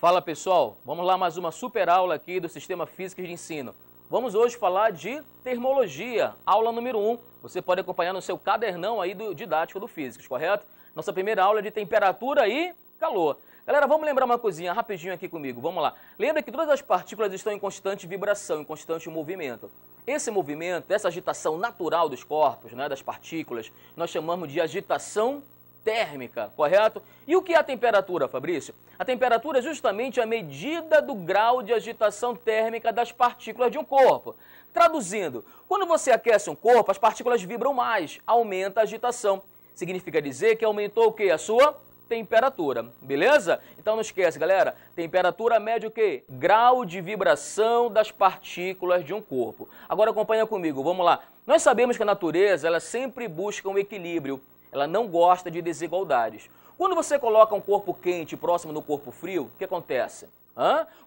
Fala pessoal, vamos lá mais uma super aula aqui do Sistema Físico de Ensino. Vamos hoje falar de termologia, aula número 1. Você pode acompanhar no seu cadernão aí do didático do Físicos, correto? Nossa primeira aula é de temperatura e calor. Galera, vamos lembrar uma coisinha rapidinho aqui comigo, vamos lá. Lembra que todas as partículas estão em constante vibração, em constante movimento. Esse movimento, essa agitação natural dos corpos, das partículas, nós chamamos de agitação térmica, correto? E o que é a temperatura, Fabrício? A temperatura é justamente a medida do grau de agitação térmica das partículas de um corpo. Traduzindo, quando você aquece um corpo, as partículas vibram mais, aumenta a agitação. Significa dizer que aumentou o quê? A sua temperatura, beleza? Então não esquece, galera, temperatura mede o quê? Grau de vibração das partículas de um corpo. Agora acompanha comigo, vamos lá. Nós sabemos que a natureza, ela sempre busca um equilíbrio. Ela não gosta de desigualdades. Quando você coloca um corpo quente próximo do corpo frio, o que acontece?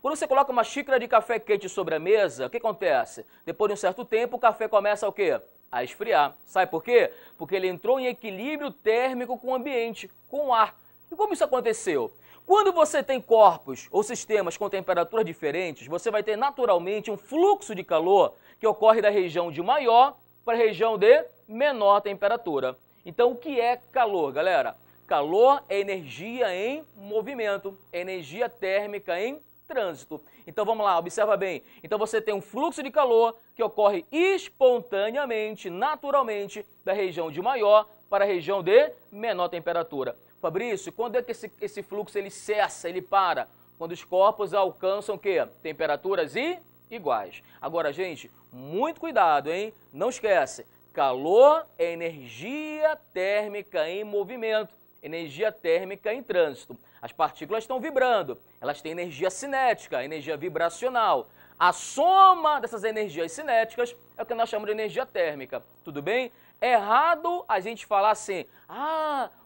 Quando você coloca uma xícara de café quente sobre a mesa, o que acontece? Depois de um certo tempo, o café começa o quê? A esfriar. Sabe por quê? Porque ele entrou em equilíbrio térmico com o ambiente, com o ar. E como isso aconteceu? Quando você tem corpos ou sistemas com temperaturas diferentes, você vai ter naturalmente um fluxo de calor que ocorre da região de maior para a região de menor temperatura. Então, o que é calor, galera? Calor é energia em movimento, é energia térmica em trânsito. Então, vamos lá, observa bem. Então, você tem um fluxo de calor que ocorre espontaneamente, naturalmente, da região de maior para a região de menor temperatura. Fabrício, quando é que esse fluxo ele cessa, ele para? Quando os corpos alcançam o quê? Temperaturas iguais. Agora, gente, muito cuidado, hein? Não esquece. Calor é energia térmica em movimento, energia térmica em trânsito. As partículas estão vibrando, elas têm energia cinética, energia vibracional. A soma dessas energias cinéticas é o que nós chamamos de energia térmica, tudo bem? É errado a gente falar assim,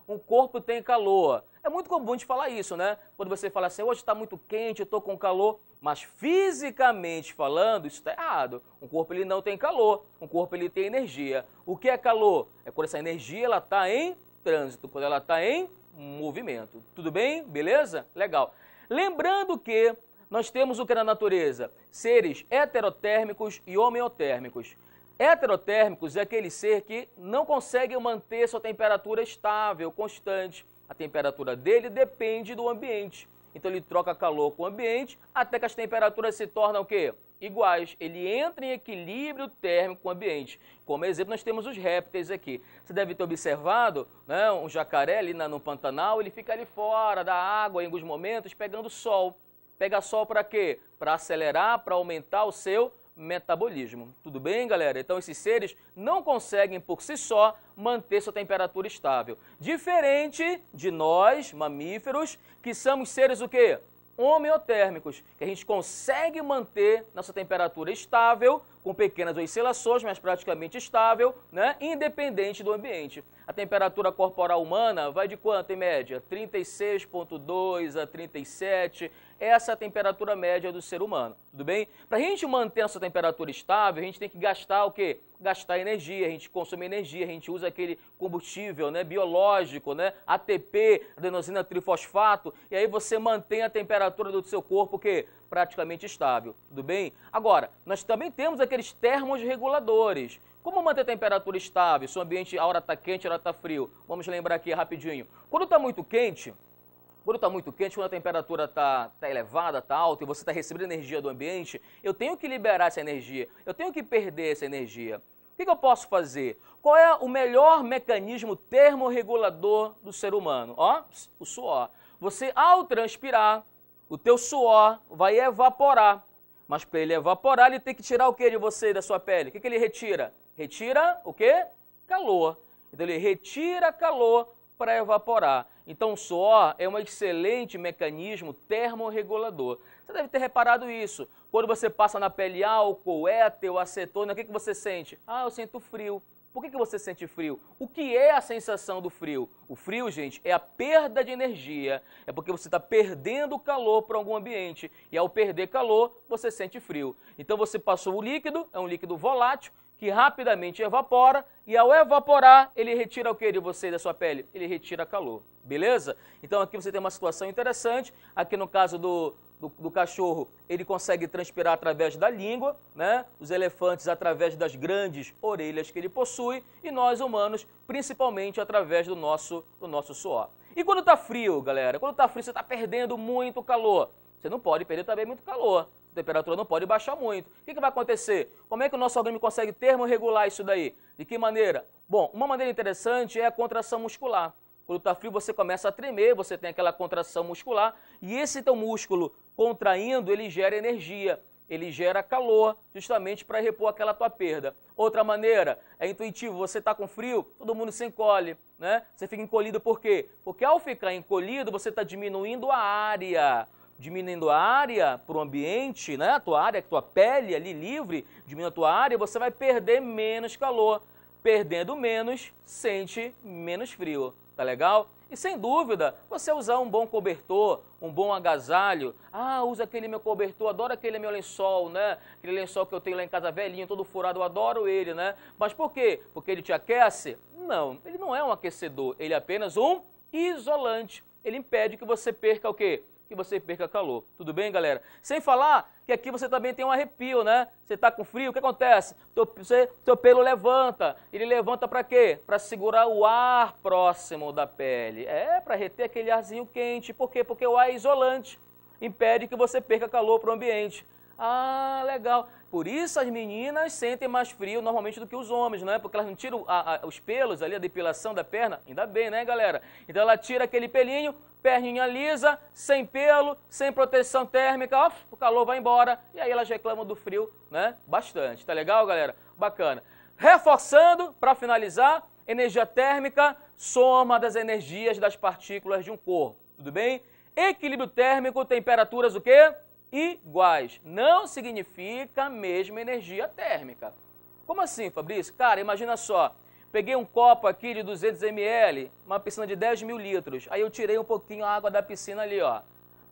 um corpo tem calor. É muito comum a gente falar isso, né? Quando você fala assim, hoje está muito quente, eu estou com calor. Mas fisicamente falando, isso está errado. Um corpo ele não tem calor, um corpo ele tem energia. O que é calor? É quando essa energia ela está em trânsito, quando ela está em movimento. Tudo bem? Beleza? Legal. Lembrando que nós temos o que na natureza? Seres heterotérmicos e homeotérmicos. Heterotérmicos é aquele ser que não consegue manter sua temperatura estável, constante. A temperatura dele depende do ambiente. Então ele troca calor com o ambiente até que as temperaturas se tornam o quê? Iguais. Ele entra em equilíbrio térmico com o ambiente. Como exemplo, nós temos os répteis aqui. Você deve ter observado, né, um jacaré ali no Pantanal, ele fica ali fora da água em alguns momentos pegando sol. Pega sol para quê? Para acelerar, para aumentar o seu metabolismo. Tudo bem, galera? Então esses seres não conseguem por si só manter sua temperatura estável. Diferente de nós, mamíferos, que somos seres o quê? Homeotérmicos, que a gente consegue manter nossa temperatura estável, com pequenas oscilações, mas praticamente estável, né? Independente do ambiente. A temperatura corporal humana vai de quanto em média? 36,2 a 37, essa é a temperatura média do ser humano, tudo bem? Para a gente manter nossa temperatura estável, a gente tem que gastar o quê? Gastar energia, a gente consome energia, a gente usa aquele combustível, né, biológico, né, ATP, adenosina trifosfato, e aí você mantém a temperatura do seu corpo, o quê? Praticamente estável, tudo bem? Agora, nós também temos aqueles termorreguladores. Como manter a temperatura estável? Se o ambiente, a hora está quente, a hora está frio. Vamos lembrar aqui rapidinho. Quando está muito quente, quando a temperatura está elevada, está alta e você está recebendo energia do ambiente, eu tenho que liberar essa energia, eu tenho que perder essa energia. O que eu posso fazer? Qual é o melhor mecanismo termorregulador do ser humano? O suor. Você, ao transpirar, o teu suor vai evaporar. Mas para ele evaporar, ele tem que tirar o que de você, da sua pele? O que ele retira? Retira o quê? Calor. Então ele retira calor para evaporar. Então o suor é um excelente mecanismo termorregulador. Você deve ter reparado isso. Quando você passa na pele álcool, éter, acetona, o que você sente? Eu sinto frio. Por que você sente frio? O que é a sensação do frio? O frio, gente, é a perda de energia. É porque você está perdendo calor para algum ambiente. E ao perder calor, você sente frio. Então você passou o líquido, é um líquido volátil, que rapidamente evapora e ao evaporar, ele retira o que de você, da sua pele? Ele retira calor, beleza? Então aqui você tem uma situação interessante, aqui no caso do cachorro, ele consegue transpirar através da língua, né? Os elefantes através das grandes orelhas que ele possui e nós humanos, principalmente através do nosso suor. E quando está frio, galera? Quando está frio, você está perdendo muito calor. Você não pode perder também muito calor. A temperatura não pode baixar muito. O que vai acontecer? Como é que o nosso organismo consegue termorregular isso daí? De que maneira? Bom, uma maneira interessante é a contração muscular. Quando está frio, você começa a tremer, você tem aquela contração muscular, e esse teu músculo contraindo, ele gera energia, ele gera calor, justamente para repor aquela tua perda. Outra maneira, é intuitivo, você está com frio, todo mundo se encolhe, né? Você fica encolhido por quê? Porque ao ficar encolhido, você está diminuindo a área. Diminuindo a área para o ambiente, né? A tua área, a tua pele ali livre, diminuindo a tua área, você vai perder menos calor. Perdendo menos, sente menos frio, tá legal? E sem dúvida, você usar um bom cobertor, um bom agasalho. Ah, usa aquele meu cobertor, adoro aquele meu lençol, né? Aquele lençol que eu tenho lá em casa velhinho, todo furado, eu adoro ele, né? Mas por quê? Porque ele te aquece? Não, ele não é um aquecedor, ele é apenas um isolante. Ele impede que você perca o quê? Que você perca calor. Tudo bem, galera? Sem falar que aqui você também tem um arrepio, né? Você está com frio, o que acontece? Seu pelo levanta. Ele levanta para quê? Para segurar o ar próximo da pele. É, para reter aquele arzinho quente. Por quê? Porque o ar é isolante. Impede que você perca calor para o ambiente. Ah, legal. Por isso as meninas sentem mais frio normalmente do que os homens, né? Porque elas não tiram os pelos ali, a depilação da perna. Ainda bem, né, galera? Então ela tira aquele pelinho, perninha lisa, sem pelo, sem proteção térmica, ó, o calor vai embora e aí elas reclamam do frio, né? Bastante. Tá legal, galera? Bacana. Reforçando, para finalizar, energia térmica, soma das energias das partículas de um corpo. Tudo bem? Equilíbrio térmico, temperaturas o quê? Iguais. Não significa a mesma energia térmica. Como assim, Fabrício? Cara, imagina só. Peguei um copo aqui de 200 ml, uma piscina de 10 mil litros. Aí eu tirei um pouquinho a água da piscina ali, ó.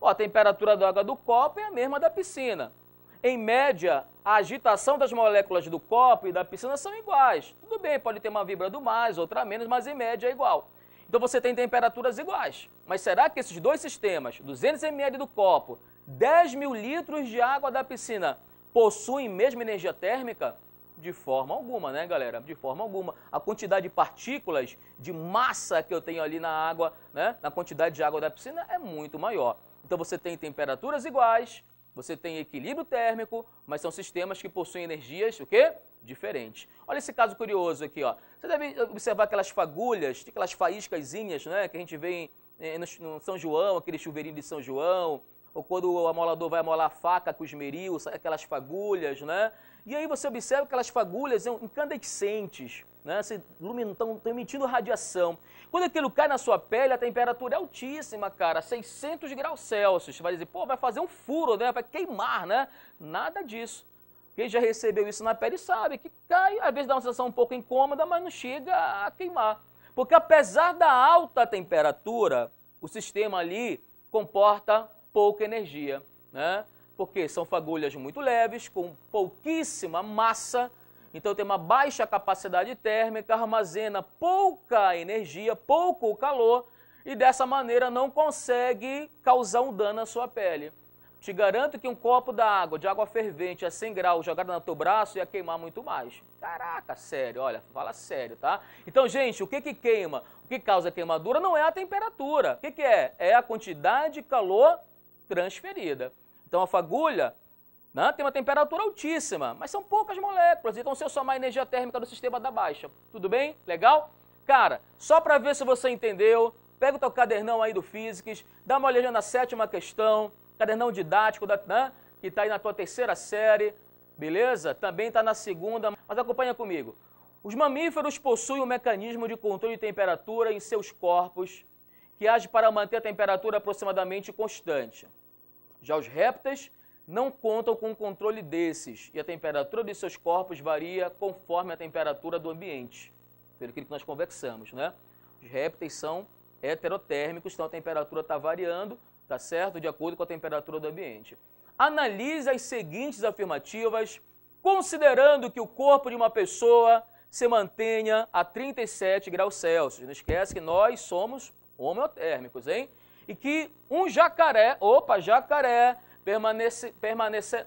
Ó, a temperatura da água do copo é a mesma da piscina. Em média, a agitação das moléculas do copo e da piscina são iguais. Tudo bem, pode ter uma vibrando mais, outra menos, mas em média é igual. Então você tem temperaturas iguais. Mas será que esses dois sistemas, 200 ml do copo, 10 mil litros de água da piscina, possuem mesma energia térmica? De forma alguma, né, galera? De forma alguma. A quantidade de partículas, de massa que eu tenho ali na água, né, na quantidade de água da piscina é muito maior. Então você tem temperaturas iguais, você tem equilíbrio térmico, mas são sistemas que possuem energias, o quê? Diferentes. Olha esse caso curioso aqui, ó. Você deve observar aquelas fagulhas, aquelas faíscazinhas, né, que a gente vê no São João, aquele chuveirinho de São João, ou quando o amolador vai amolar a faca com esmeril, aquelas fagulhas, né? E aí você observa que aquelas fagulhas são incandescentes, né? Estão emitindo radiação. Quando aquilo cai na sua pele, a temperatura é altíssima, cara, 600 graus Celsius. Você vai dizer, pô, vai fazer um furo, né? Vai queimar, né? Nada disso. Quem já recebeu isso na pele sabe que cai, às vezes dá uma sensação um pouco incômoda, mas não chega a queimar. Porque apesar da alta temperatura, o sistema ali comporta pouca energia, né? Porque são fagulhas muito leves, com pouquíssima massa, então tem uma baixa capacidade térmica, armazena pouca energia, pouco calor, e dessa maneira não consegue causar um dano à sua pele. Te garanto que um copo de água fervente a 100 graus jogado no teu braço ia queimar muito mais. Caraca, sério, olha, fala sério, tá? Então, gente, o que que queima? O que causa queimadura não é a temperatura. O que que é? É a quantidade de calor transferida. Então, a fagulha, né, tem uma temperatura altíssima, mas são poucas moléculas. Então, se eu somar a energia térmica do sistema dá baixa. Tudo bem? Legal? Cara, só para ver se você entendeu, pega o teu cadernão aí do Physics, dá uma olhadinha na 7ª questão, cadernão didático, né, que está aí na tua 3ª série, beleza? Também está na 2ª, mas acompanha comigo. Os mamíferos possuem um mecanismo de controle de temperatura em seus corpos que age para manter a temperatura aproximadamente constante. Já os répteis não contam com o controle desses e a temperatura de seus corpos varia conforme a temperatura do ambiente, pelo que nós conversamos, né? Os répteis são heterotérmicos, então a temperatura está variando, tá certo? De acordo com a temperatura do ambiente. Analise as seguintes afirmativas considerando que o corpo de uma pessoa se mantenha a 37 graus Celsius. Não esquece que nós somos homeotérmicos, hein? E que um jacaré permanece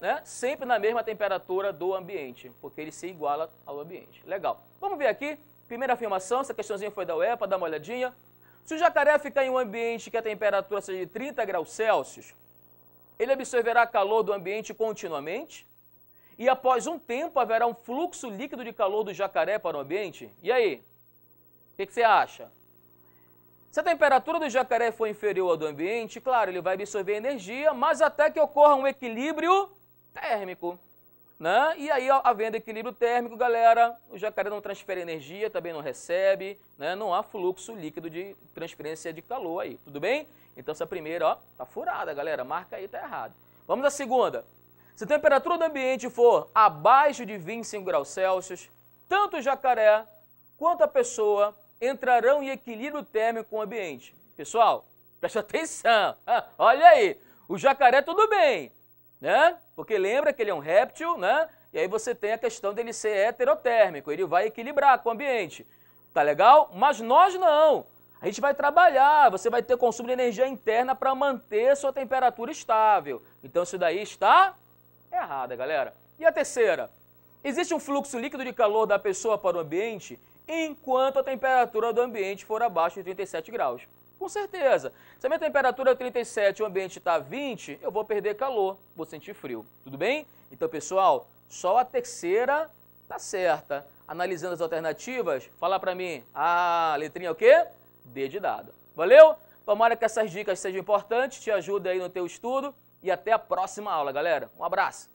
né, sempre na mesma temperatura do ambiente, porque ele se iguala ao ambiente. Legal. Vamos ver aqui, primeira afirmação, essa questãozinha foi da UEPA, dá uma olhadinha. Se o jacaré ficar em um ambiente que a temperatura seja de 30 graus Celsius, ele absorverá calor do ambiente continuamente e após um tempo haverá um fluxo líquido de calor do jacaré para o ambiente? E aí? O que você acha? Se a temperatura do jacaré for inferior ao do ambiente, claro, ele vai absorver energia, mas até que ocorra um equilíbrio térmico, né? E aí, havendo equilíbrio térmico, galera, o jacaré não transfere energia, também não recebe, né? Não há fluxo líquido de transferência de calor aí, tudo bem? Então essa primeira, ó, tá furada, galera, marca aí, tá errado. Vamos à segunda. Se a temperatura do ambiente for abaixo de 25 graus Celsius, tanto o jacaré quanto a pessoa entrarão em equilíbrio térmico com o ambiente. Pessoal, preste atenção. Olha aí, o jacaré tudo bem, né? Porque lembra que ele é um réptil, né? E aí você tem a questão dele ser heterotérmico, ele vai equilibrar com o ambiente. Tá legal? Mas nós não. A gente vai trabalhar, você vai ter consumo de energia interna para manter sua temperatura estável. Então isso daí está errado, galera. E a terceira? Existe um fluxo líquido de calor da pessoa para o ambiente enquanto a temperatura do ambiente for abaixo de 37 graus. Com certeza. Se a minha temperatura é 37 e o ambiente está 20, eu vou perder calor, vou sentir frio. Tudo bem? Então, pessoal, só a terceira tá certa. Analisando as alternativas, fala para mim, a letrinha é o quê? D de dado. Valeu? Tomara que essas dicas sejam importantes, te ajudem aí no teu estudo e até a próxima aula, galera. Um abraço.